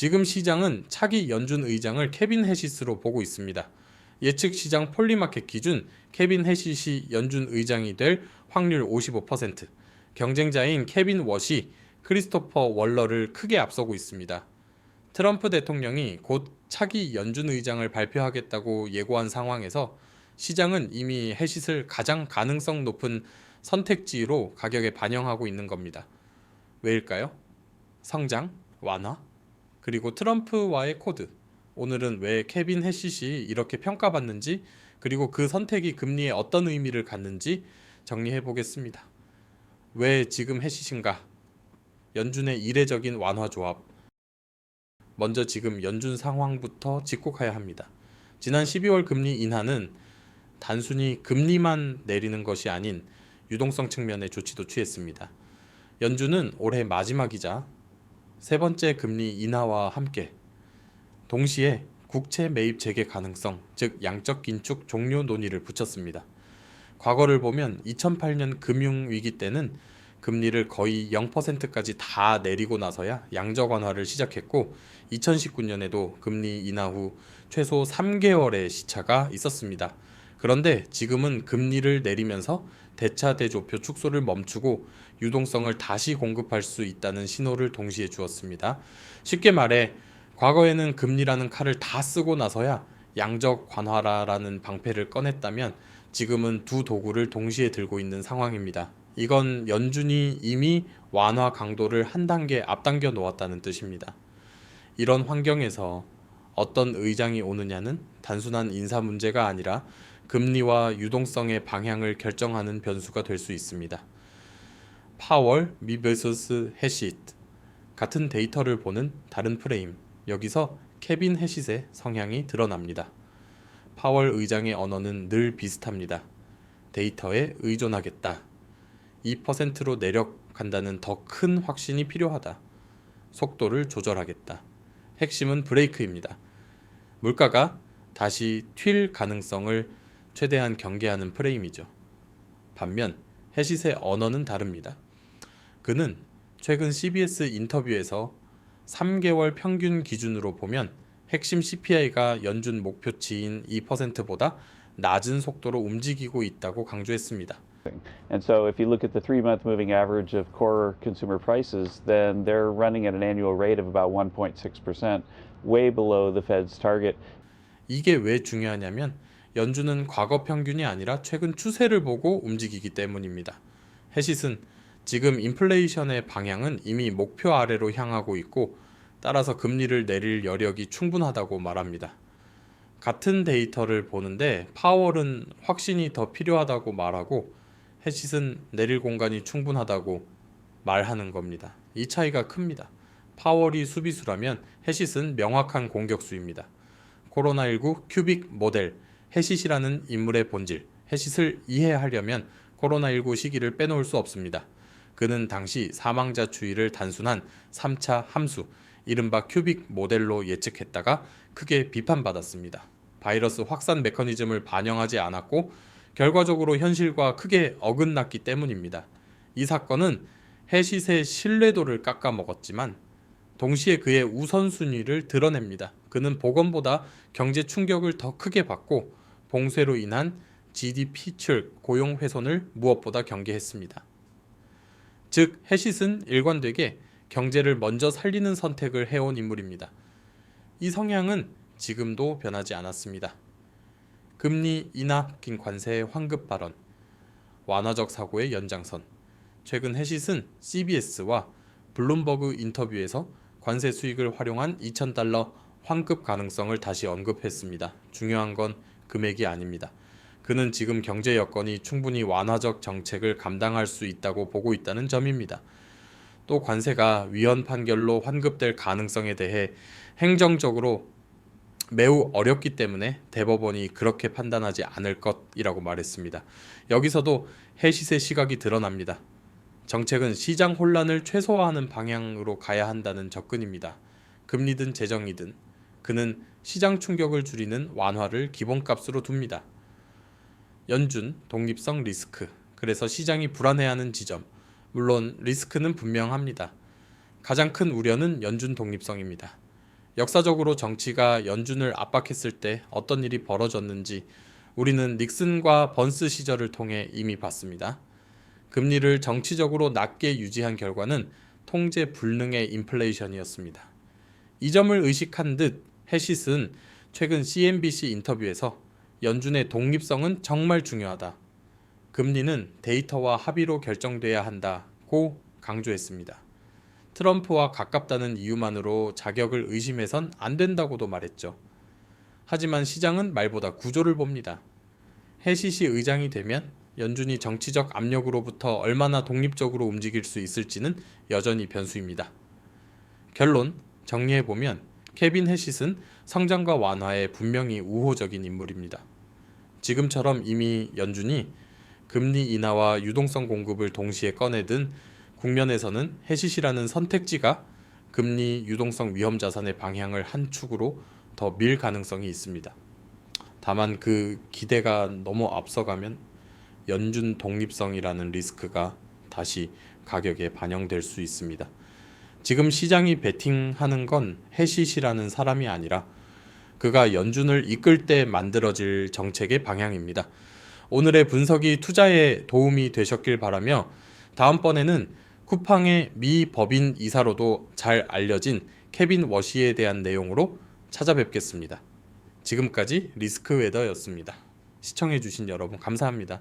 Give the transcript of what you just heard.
지금 시장은 차기 연준 의장을 케빈 해시스로 보고 있습니다. 예측 시장 폴리마켓 기준 케빈 해시시 연준 의장이 될 확률 55%, 경쟁자인 케빈 워시, 크리스토퍼 월러를 크게 앞서고 있습니다. 트럼프 대통령이 곧 차기 연준 의장을 발표하겠다고 예고한 상황에서 시장은 이미 해시스를 가장 가능성 높은 선택지로 가격에 반영하고 있는 겁니다. 왜일까요? 성장, 완화, 그리고 트럼프와의 코드. 오늘은 왜 케빈 해시시 이렇게 평가받는지, 그리고 그 선택이 금리에 어떤 의미를 갖는지 정리해 보겠습니다. 왜 지금 해시신가? 연준의 이례적인 완화 조합. 먼저 지금 연준 상황부터 짚고 가야 합니다. 지난 12월 금리 인하는 단순히 금리만 내리는 것이 아닌 유동성 측면의 조치도 취했습니다. 연준은 올해 마지막이자 세 번째 금리 인하와 함께 동시에 국채 매입 재개 가능성, 즉 양적 긴축 종료 논의를 붙였습니다. 과거를 보면 2008년 금융위기 때는 금리를 거의 0%까지 다 내리고 나서야 양적 완화를 시작했고 2019년에도 금리 인하 후 최소 3개월의 시차가 있었습니다. 그런데 지금은 금리를 내리면서 대차 대조표 축소를 멈추고 유동성을 다시 공급할 수 있다는 신호를 동시에 주었습니다. 쉽게 말해 과거에는 금리라는 칼을 다 쓰고 나서야 양적 완화라는 방패를 꺼냈다면 지금은 두 도구를 동시에 들고 있는 상황입니다. 이건 연준이 이미 완화 강도를 한 단계 앞당겨 놓았다는 뜻입니다. 이런 환경에서 어떤 의장이 오느냐는 단순한 인사 문제가 아니라 금리와 유동성의 방향을 결정하는 변수가 될 수 있습니다. 파월 vs 해시트, 같은 데이터를 보는 다른 프레임. 여기서 케빈 해시트의 성향이 드러납니다. 파월 의장의 언어는 늘 비슷합니다. 데이터에 의존하겠다. 2%로 내려간다는 더 큰 확신이 필요하다. 속도를 조절하겠다. 핵심은 브레이크입니다. 물가가 다시 튈 가능성을 최대한 경계하는 프레임이죠. 반면 해시스의 언어는 다릅니다. 그는 최근 CBS 인터뷰에서 3개월 평균 기준으로 보면 핵심 CPI가 연준 목표치인 2%보다 낮은 속도로 움직이고 있다고 강조했습니다. And so if you look at the 3-month moving average of core consumer prices, then they're running at an annual rate of about 1.6%, way below the Fed's target. 이게 왜 중요하냐면 연준은 과거 평균이 아니라 최근 추세를 보고 움직이기 때문입니다. 해시스는 지금 인플레이션의 방향은 이미 목표 아래로 향하고 있고 따라서 금리를 내릴 여력이 충분하다고 말합니다. 같은 데이터를 보는데 파월은 확신이 더 필요하다고 말하고 해시스는 내릴 공간이 충분하다고 말하는 겁니다. 이 차이가 큽니다. 파월이 수비수라면 해시스는 명확한 공격수입니다. 코로나19 큐빅 모델, 해시시라는 인물의 본질, 해시스를 이해하려면 코로나19 시기를 빼놓을 수 없습니다. 그는 당시 사망자 추이를 단순한 3차 함수, 이른바 큐빅 모델로 예측했다가 크게 비판받았습니다. 바이러스 확산 메커니즘을 반영하지 않았고 결과적으로 현실과 크게 어긋났기 때문입니다. 이 사건은 해시스의 신뢰도를 깎아먹었지만 동시에 그의 우선순위를 드러냅니다. 그는 보건보다 경제 충격을 더 크게 받고 봉쇄로 인한 GDP 출 고용 훼손을 무엇보다 경계했습니다. 즉 해시스는 일관되게 경제를 먼저 살리는 선택을 해온 인물입니다. 이 성향은 지금도 변하지 않았습니다. 금리 인하 긴 관세의 환급 발언, 완화적 사고의 연장선. 최근 해시스는 CBS와 블룸버그 인터뷰에서 관세 수익을 활용한 $2,000 환급 가능성을 다시 언급했습니다. 중요한 건 금액이 아닙니다. 그는 지금 경제 여건이 충분히 완화적 정책을 감당할 수 있다고 보고 있다는 점입니다. 또 관세가 위헌 판결로 환급될 가능성에 대해 행정적으로 매우 어렵기 때문에 대법원이 그렇게 판단하지 않을 것이라고 말했습니다. 여기서도 해시스의 시각이 드러납니다. 정책은 시장 혼란을 최소화하는 방향으로 가야 한다는 접근입니다. 금리든 재정이든 그는 시장 충격을 줄이는 완화를 기본값으로 둡니다. 연준, 독립성 리스크. 그래서 시장이 불안해하는 지점. 물론 리스크는 분명합니다. 가장 큰 우려는 연준 독립성입니다. 역사적으로 정치가 연준을 압박했을 때 어떤 일이 벌어졌는지 우리는 닉슨과 번스 시절을 통해 이미 봤습니다. 금리를 정치적으로 낮게 유지한 결과는 통제 불능의 인플레이션이었습니다. 이 점을 의식한 듯 해시스는 최근 CNBC 인터뷰에서 연준의 독립성은 정말 중요하다. 금리는 데이터와 합의로 결정돼야 한다고 강조했습니다. 트럼프와 가깝다는 이유만으로 자격을 의심해선 안 된다고도 말했죠. 하지만 시장은 말보다 구조를 봅니다. 해시시 의장이 되면 연준이 정치적 압력으로부터 얼마나 독립적으로 움직일 수 있을지는 여전히 변수입니다. 결론, 정리해보면 케빈 해시스는 성장과 완화에 분명히 우호적인 인물입니다. 지금처럼 이미 연준이 금리 인하와 유동성 공급을 동시에 꺼내든 국면에서는 해시시라는 선택지가 금리 유동성 위험 자산의 방향을 한 축으로 더 밀 가능성이 있습니다. 다만 그 기대가 너무 앞서가면 연준 독립성이라는 리스크가 다시 가격에 반영될 수 있습니다. 지금 시장이 베팅하는 건 해시시라는 사람이 아니라 그가 연준을 이끌 때 만들어질 정책의 방향입니다. 오늘의 분석이 투자에 도움이 되셨길 바라며 다음번에는 쿠팡의 미 법인 이사로도 잘 알려진 케빈 워시에 대한 내용으로 찾아뵙겠습니다. 지금까지 리스크웨더였습니다. 시청해주신 여러분 감사합니다.